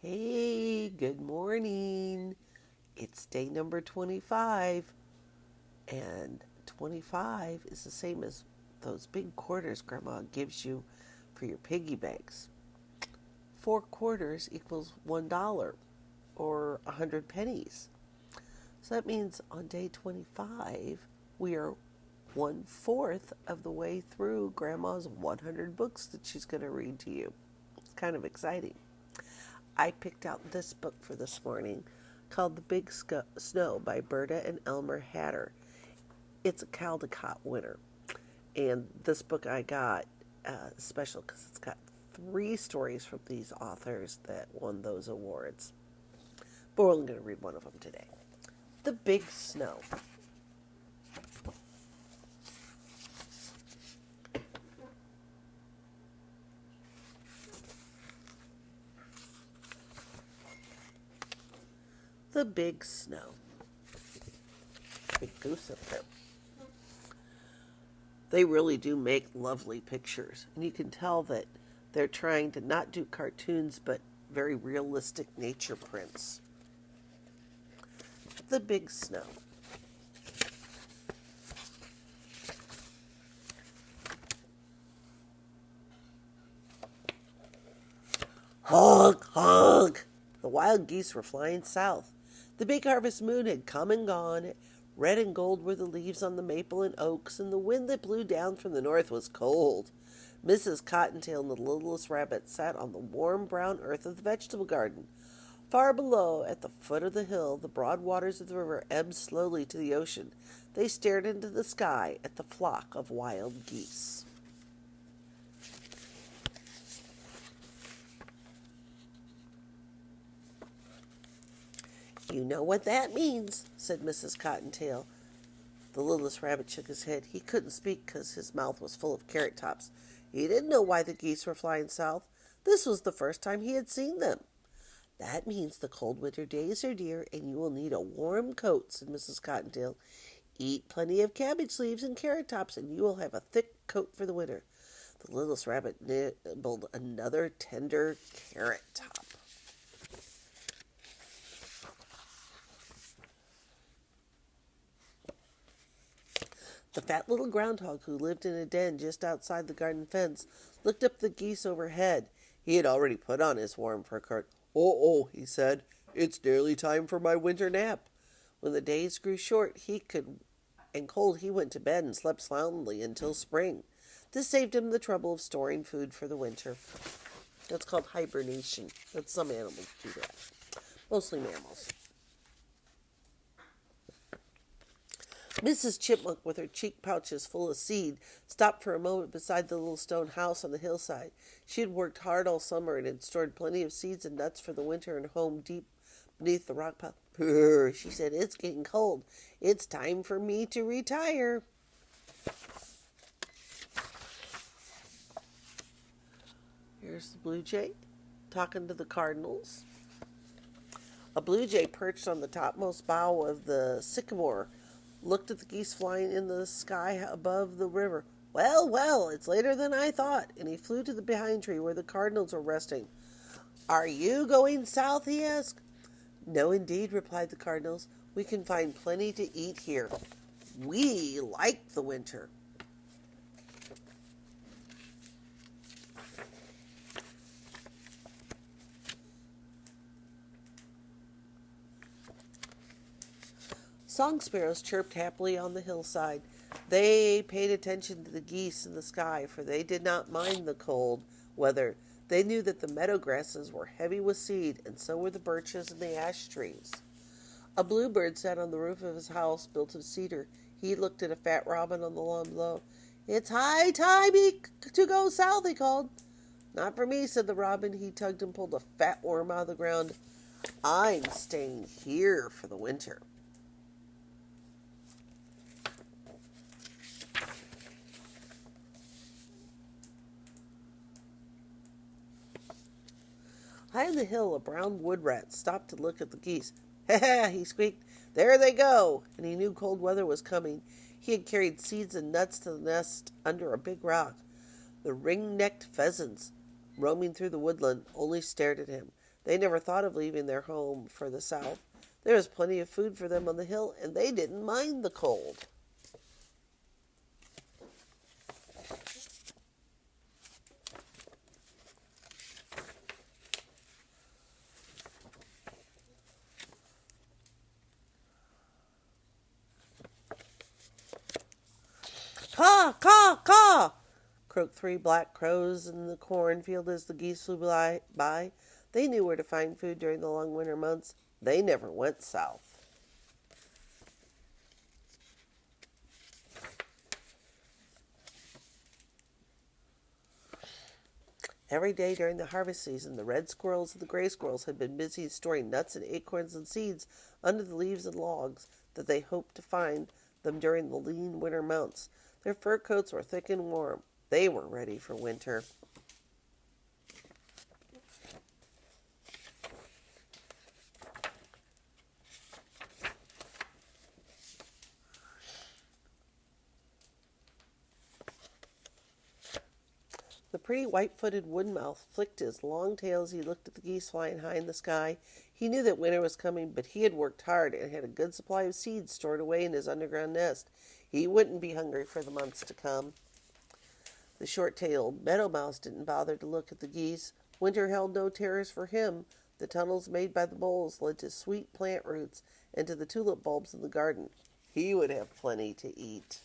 Hey, good morning. It's day number 25, and 25 is the same as those big quarters Grandma gives you for your piggy banks. 4 quarters equals $1 or 100 pennies. So that means on day 25, we are 1/4 of the way through Grandma's 100 books that she's going to read to you. It's kind of exciting. I picked out this book for this morning called The Big Snow by Berta and Elmer Hatter. It's a Caldecott winner. And this book I got special because it's got 3 stories from these authors that won those awards. But we're only going to read one of them today. The Big Snow. The Big Snow. Big goose up there. They really do make lovely pictures. And you can tell that they're trying to not do cartoons, but very realistic nature prints. The Big Snow. Honk, honk! The wild geese were flying south. The big harvest moon had come and gone. Red and gold were the leaves on the maple and oaks, and the wind that blew down from the north was cold. Mrs. Cottontail and the littlest rabbit sat on the warm brown earth of the vegetable garden. Far below, at the foot of the hill, the broad waters of the river ebbed slowly to the ocean. They stared into the sky at the flock of wild geese. "You know what that means," said Mrs. Cottontail. The littlest rabbit shook his head. He couldn't speak because his mouth was full of carrot tops. He didn't know why the geese were flying south. This was the first time he had seen them. "That means the cold winter days are near, and you will need a warm coat," said Mrs. Cottontail. "Eat plenty of cabbage leaves and carrot tops, and you will have a thick coat for the winter." The littlest rabbit nibbled another tender carrot top. The fat little groundhog, who lived in a den just outside the garden fence, looked up at the geese overhead. He had already put on his warm fur coat. "Oh, he said, "it's nearly time for my winter nap." When the days grew short and cold, he went to bed and slept soundly until spring. This saved him the trouble of storing food for the winter. That's called hibernation. But some animals do that. Mostly mammals. Mrs. Chipmunk, with her cheek pouches full of seed, stopped for a moment beside the little stone house on the hillside. She had worked hard all summer and had stored plenty of seeds and nuts for the winter in a home deep beneath the rock pile. "Brr," she said, "it's getting cold. It's time for me to retire." Here's the blue jay talking to the cardinals. A blue jay perched on the topmost bough of the sycamore looked at the geese flying in the sky above the river. "Well, well, it's later than I thought," and he flew to the pine tree where the cardinals were resting. "Are you going south?" he asked. "No, indeed," replied the cardinals. "We can find plenty to eat here. We like the winter." Song sparrows chirped happily on the hillside. They paid attention to the geese in the sky, for they did not mind the cold weather. They knew that the meadow grasses were heavy with seed, and so were the birches and the ash trees. A bluebird sat on the roof of his house, built of cedar. He looked at a fat robin on the lawn below. "It's high time to go south," he called. "Not for me," said the robin. He tugged and pulled a fat worm out of the ground. "I'm staying here for the winter." High on the hill, a brown wood rat stopped to look at the geese. "Ha ha!" he squeaked. "There they go!" And he knew cold weather was coming. He had carried seeds and nuts to the nest under a big rock. The ring-necked pheasants, roaming through the woodland, only stared at him. They never thought of leaving their home for the south. There was plenty of food for them on the hill, and they didn't mind the cold. Caw, caw, caw! Croaked three black crows in the cornfield as the geese flew by. They knew where to find food during the long winter months. They never went south. Every day during the harvest season, the red squirrels and the gray squirrels had been busy storing nuts and acorns and seeds under the leaves and logs that they hoped to find them during the lean winter months. Their fur coats were thick and warm. They were ready for winter. The pretty white-footed woodmouse flicked his long tail as he looked at the geese flying high in the sky. He knew that winter was coming, but he had worked hard and had a good supply of seeds stored away in his underground nest. He wouldn't be hungry for the months to come. The short-tailed meadow mouse didn't bother to look at the geese. Winter held no terrors for him. The tunnels made by the moles led to sweet plant roots and to the tulip bulbs in the garden. He would have plenty to eat.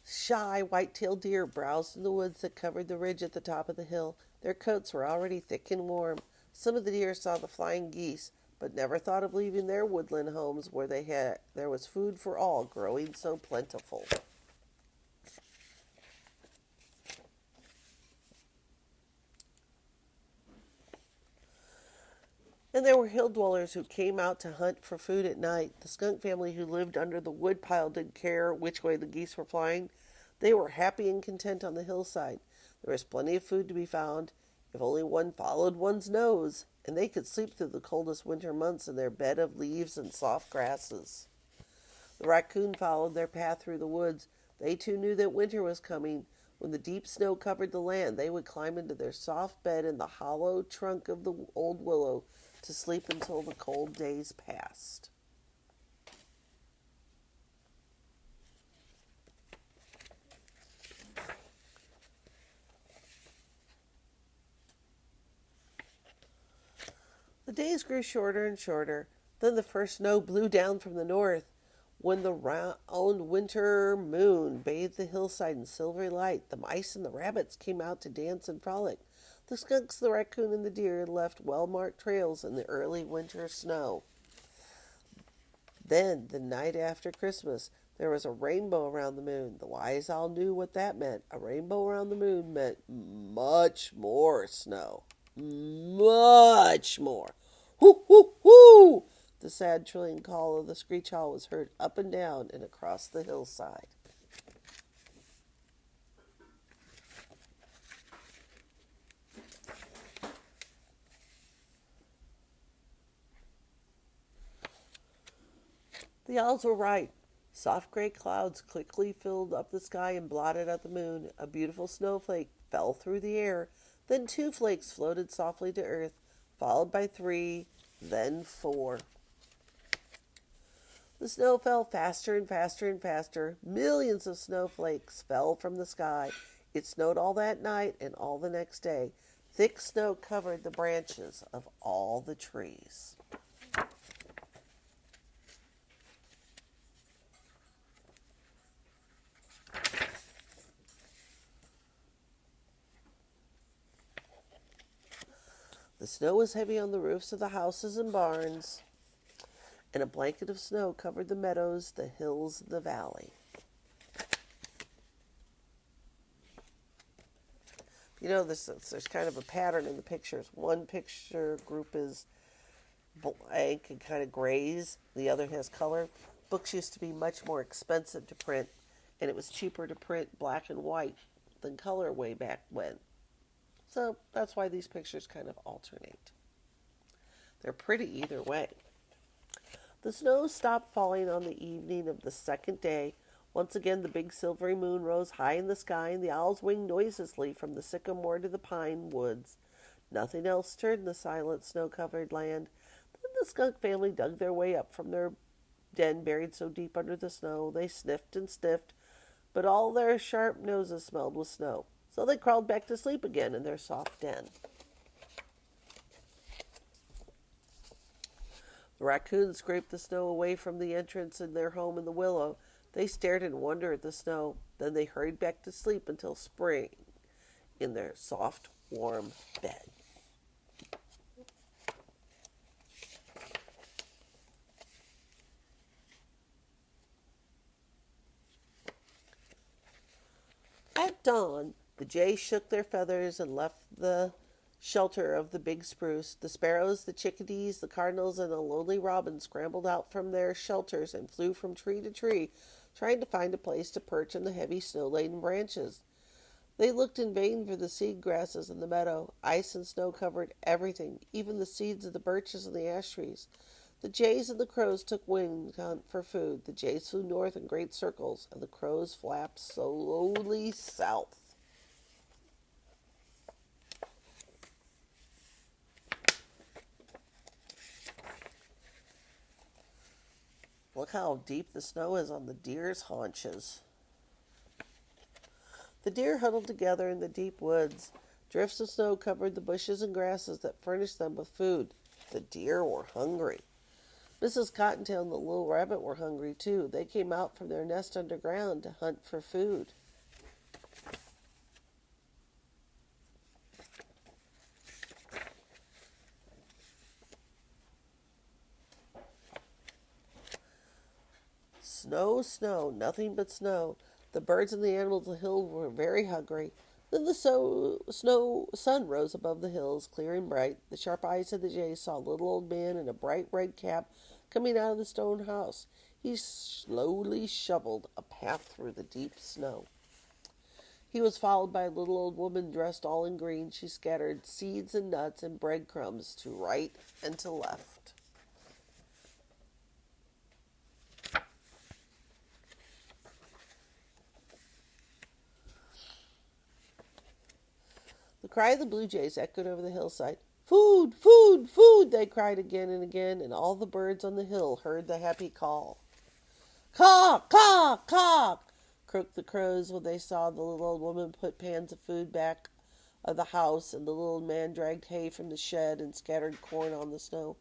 Shy white-tailed deer browsed in the woods that covered the ridge at the top of the hill. Their coats were already thick and warm. Some of the deer saw the flying geese, but never thought of leaving their woodland homes where there was food for all, growing so plentiful. And there were hill dwellers who came out to hunt for food at night. The skunk family who lived under the woodpile didn't care which way the geese were flying. They were happy and content on the hillside. There was plenty of food to be found, if only one followed one's nose, and they could sleep through the coldest winter months in their bed of leaves and soft grasses. The raccoon followed their path through the woods. They too knew that winter was coming. When the deep snow covered the land, they would climb into their soft bed in the hollow trunk of the old willow to sleep until the cold days passed. The days grew shorter and shorter. Then the first snow blew down from the north. When the round winter moon bathed the hillside in silvery light, the mice and the rabbits came out to dance and frolic. The skunks, the raccoon, and the deer left well-marked trails in the early winter snow. Then, the night after Christmas, there was a rainbow around the moon. The wise owl knew what that meant. A rainbow around the moon meant much more snow. Much more. Hoo, hoo, hoo! The sad trilling call of the screech owl was heard up and down and across the hillside. The owls were right. Soft gray clouds quickly filled up the sky and blotted out the moon. A beautiful snowflake fell through the air. Then 2 flakes floated softly to earth, followed by 3, then 4. The snow fell faster and faster and faster. Millions of snowflakes fell from the sky. It snowed all that night and all the next day. Thick snow covered the branches of all the trees. The snow was heavy on the roofs of the houses and barns, and a blanket of snow covered the meadows, the hills, and the valley. You know, there's kind of a pattern in the pictures. One picture group is blank and kind of grays. The other has color. Books used to be much more expensive to print, and it was cheaper to print black and white than color way back when. So that's why these pictures kind of alternate. They're pretty either way. The snow stopped falling on the evening of the second day. Once again, the big silvery moon rose high in the sky, and the owls winged noiselessly from the sycamore to the pine woods. Nothing else stirred in the silent, snow-covered land. Then the skunk family dug their way up from their den buried so deep under the snow. They sniffed and sniffed, but all their sharp noses smelled with snow. So they crawled back to sleep again in their soft den. The raccoons scraped the snow away from the entrance in their home in the willow. They stared in wonder at the snow. Then they hurried back to sleep until spring in their soft, warm bed. At dawn, the jays shook their feathers and left the shelter of the big spruce. The sparrows, the chickadees, the cardinals, and the lonely robin scrambled out from their shelters and flew from tree to tree, trying to find a place to perch in the heavy snow-laden branches. They looked in vain for the seed grasses in the meadow. Ice and snow covered everything, even the seeds of the birches and the ash trees. The jays and the crows took wing to hunt for food. The jays flew north in great circles, and the crows flapped slowly south. Look how deep the snow is on the deer's haunches. The deer huddled together in the deep woods. Drifts of snow covered the bushes and grasses that furnished them with food. The deer were hungry. Mrs. Cottontail and the little rabbit were hungry too. They came out from their nest underground to hunt for food. Snow, snow, nothing but snow. The birds and the animals of the hill were very hungry. Then the sun rose above the hills, clear and bright. The sharp eyes of the jays saw a little old man in a bright red cap coming out of the stone house. He slowly shoveled a path through the deep snow. He was followed by a little old woman dressed all in green. She scattered seeds and nuts and breadcrumbs to right and to left. The cry of the blue jays echoed over the hillside. Food, food, food, they cried again and again, and all the birds on the hill heard the happy call. Caw, caw, caw, croaked the crows when they saw the little old woman put pans of food back of the house, and the little man dragged hay from the shed and scattered corn on the snow.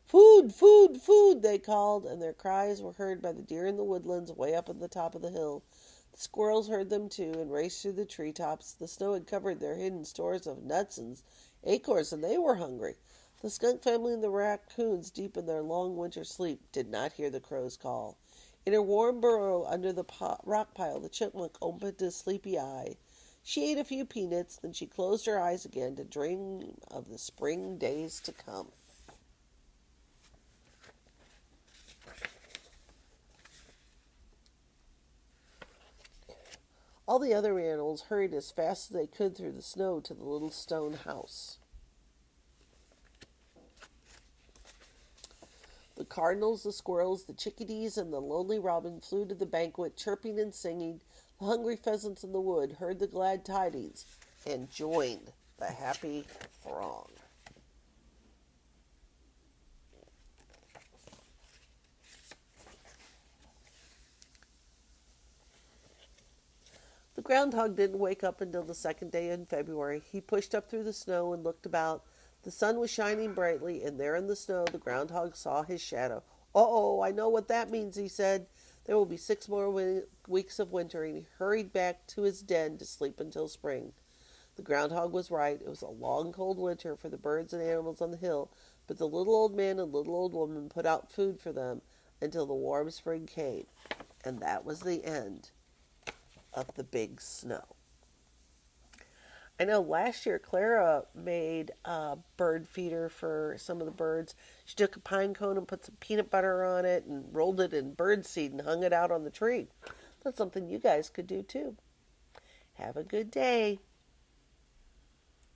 Food, food, food, they called, and their cries were heard by the deer in the woodlands way up at the top of the hill. The squirrels heard them too and raced through the treetops. The snow had covered their hidden stores of nuts and acorns, and they were hungry. The skunk family and the raccoons, deep in their long winter sleep, did not hear the crow's call. In her warm burrow under the rock pile, the chipmunk opened a sleepy eye. She ate a few peanuts, then she closed her eyes again to dream of the spring days to come. All the other animals hurried as fast as they could through the snow to the little stone house. The cardinals, the squirrels, the chickadees, and the lonely robin flew to the banquet, chirping and singing. The hungry pheasants in the wood heard the glad tidings and joined the happy throng. The groundhog didn't wake up until the second day in February. He pushed up through the snow and looked about. The sun was shining brightly, and there in the snow the groundhog saw his shadow. "Uh-oh, I know what that means," he said. "There will be 6 more weeks of winter," and he hurried back to his den to sleep until spring. The groundhog was right. It was a long, cold winter for the birds and animals on the hill, but the little old man and little old woman put out food for them until the warm spring came. And that was the end of the big snow. I know last year Clara made a bird feeder for some of the birds. She took a pine cone and put some peanut butter on it and rolled it in bird seed and hung it out on the tree. That's something you guys could do too. Have a good day.